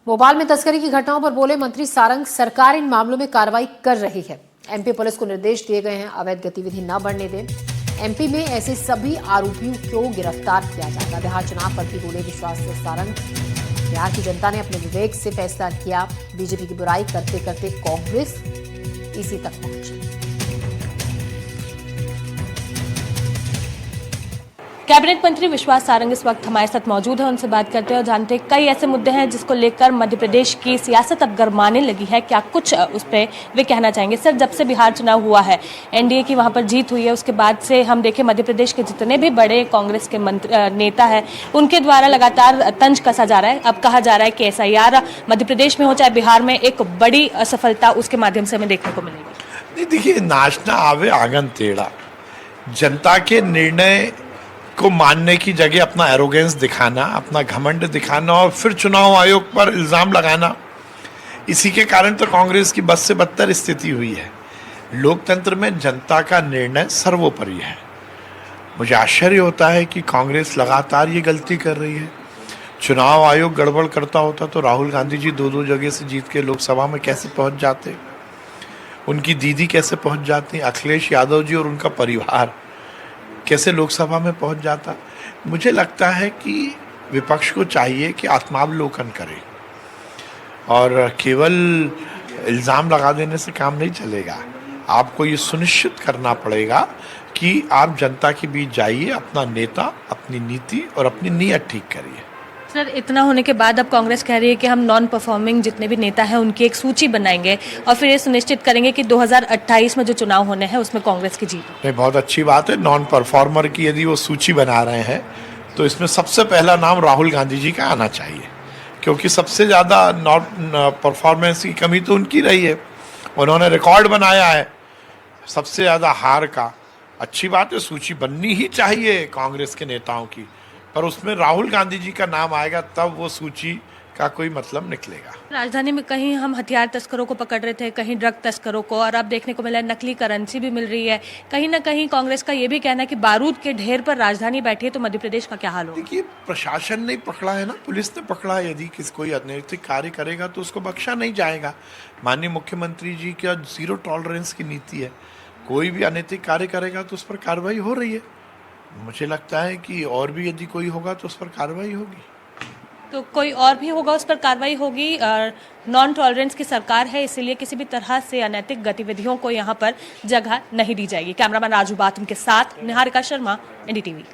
भोपाल में तस्करी की घटनाओं पर बोले मंत्री सारंग, सरकार इन मामलों में कार्रवाई कर रही है। एमपी पुलिस को निर्देश दिए गए हैं, अवैध गतिविधि न बढ़ने दें। एमपी में ऐसे सभी आरोपियों को गिरफ्तार किया जाएगा। बिहार चुनाव पर भी बोले विश्वास सारंग। बिहार की जनता ने अपने विवेक से फैसला किया। बीजेपी की बुराई करते करते कांग्रेस इसी तक पहुंची। कैबिनेट मंत्री विश्वास सारंग इस वक्त हमारे साथ मौजूद है। उनसे बात करते हैं और जानते हैं कई ऐसे मुद्दे हैं जिसको लेकर मध्य प्रदेश की सियासत अब गरमाने लगी है। क्या कुछ उस पर वे कहना चाहेंगे? सर, जब से बिहार चुनाव हुआ है, एनडीए की वहां पर जीत हुई है, उसके बाद से हम देखें मध्य प्रदेश के जितने भी बड़े कांग्रेस के नेता है उनके द्वारा लगातार तंज कसा जा रहा है। अब कहा जा रहा है कि SIR मध्य प्रदेश में हो चाहे बिहार में, एक बड़ी असफलता उसके माध्यम से हमें देखने को मिलेगी। नहीं, देखिए, नाचना आवे आंगन टेढ़ा। जनता के निर्णय को मानने की जगह अपना एरोगेंस दिखाना, अपना घमंड दिखाना और फिर चुनाव आयोग पर इल्ज़ाम लगाना, इसी के कारण तो कांग्रेस की बद से बदतर स्थिति हुई है। लोकतंत्र में जनता का निर्णय सर्वोपरि है। मुझे आश्चर्य होता है कि कांग्रेस लगातार ये गलती कर रही है। चुनाव आयोग गड़बड़ करता होता तो राहुल गांधी जी दो जगह से जीत के लोकसभा में कैसे पहुंच जाते, उनकी दीदी कैसे पहुंच जाती, अखिलेश यादव जी और उनका परिवार कैसे लोकसभा में पहुंच जाता। मुझे लगता है कि विपक्ष को चाहिए कि आत्मावलोकन करे और केवल इल्ज़ाम लगा देने से काम नहीं चलेगा। आपको ये सुनिश्चित करना पड़ेगा कि आप जनता के बीच जाइए, अपना नेता, अपनी नीति और अपनी नीयत ठीक करिए। सर, इतना होने के बाद अब कांग्रेस कह रही है कि हम नॉन परफॉर्मिंग जितने भी नेता हैं उनकी एक सूची बनाएंगे और फिर ये सुनिश्चित करेंगे कि 2028 में जो चुनाव होने हैं उसमें कांग्रेस की जीत। नहीं, बहुत अच्छी बात है। नॉन परफॉर्मर की यदि वो सूची बना रहे हैं तो इसमें सबसे पहला नाम राहुल गांधी जी का आना चाहिए, क्योंकि सबसे ज़्यादा नॉन परफॉर्मेंस की कमी तो उनकी रही है। उन्होंने रिकॉर्ड बनाया है सबसे ज़्यादा हार का। अच्छी बात है, सूची बननी ही चाहिए कांग्रेस के नेताओं की, पर उसमें राहुल गांधी जी का नाम आएगा तब वो सूची का कोई मतलब निकलेगा। राजधानी में कहीं हम हथियार तस्करों को पकड़ रहे थे, कहीं ड्रग तस्करों को, और अब देखने को मिला है नकली करेंसी भी मिल रही है। कहीं ना कहीं कांग्रेस का ये भी कहना है कि बारूद के ढेर पर राजधानी बैठी है, तो मध्य प्रदेश का क्या हाल होगा? देखिए, प्रशासन ने पकड़ा है ना, पुलिस ने पकड़ा है। यदि कोई अनैतिक कार्य करेगा तो उसको बख्शा नहीं जाएगा। माननीय मुख्यमंत्री जी का 0 टॉलरेंस की नीति है। कोई भी अनैतिक कार्य करेगा तो उस पर कार्रवाई हो रही है। मुझे लगता है कि और भी यदि कोई होगा तो उस पर कार्रवाई होगी। तो कोई और भी होगा, उस पर कार्रवाई होगी। नॉन टॉलरेंस की सरकार है, इसीलिए किसी भी तरह से अनैतिक गतिविधियों को यहाँ पर जगह नहीं दी जाएगी। कैमरामैन राजू बाथम के साथ निहारिका शर्मा, NDTV।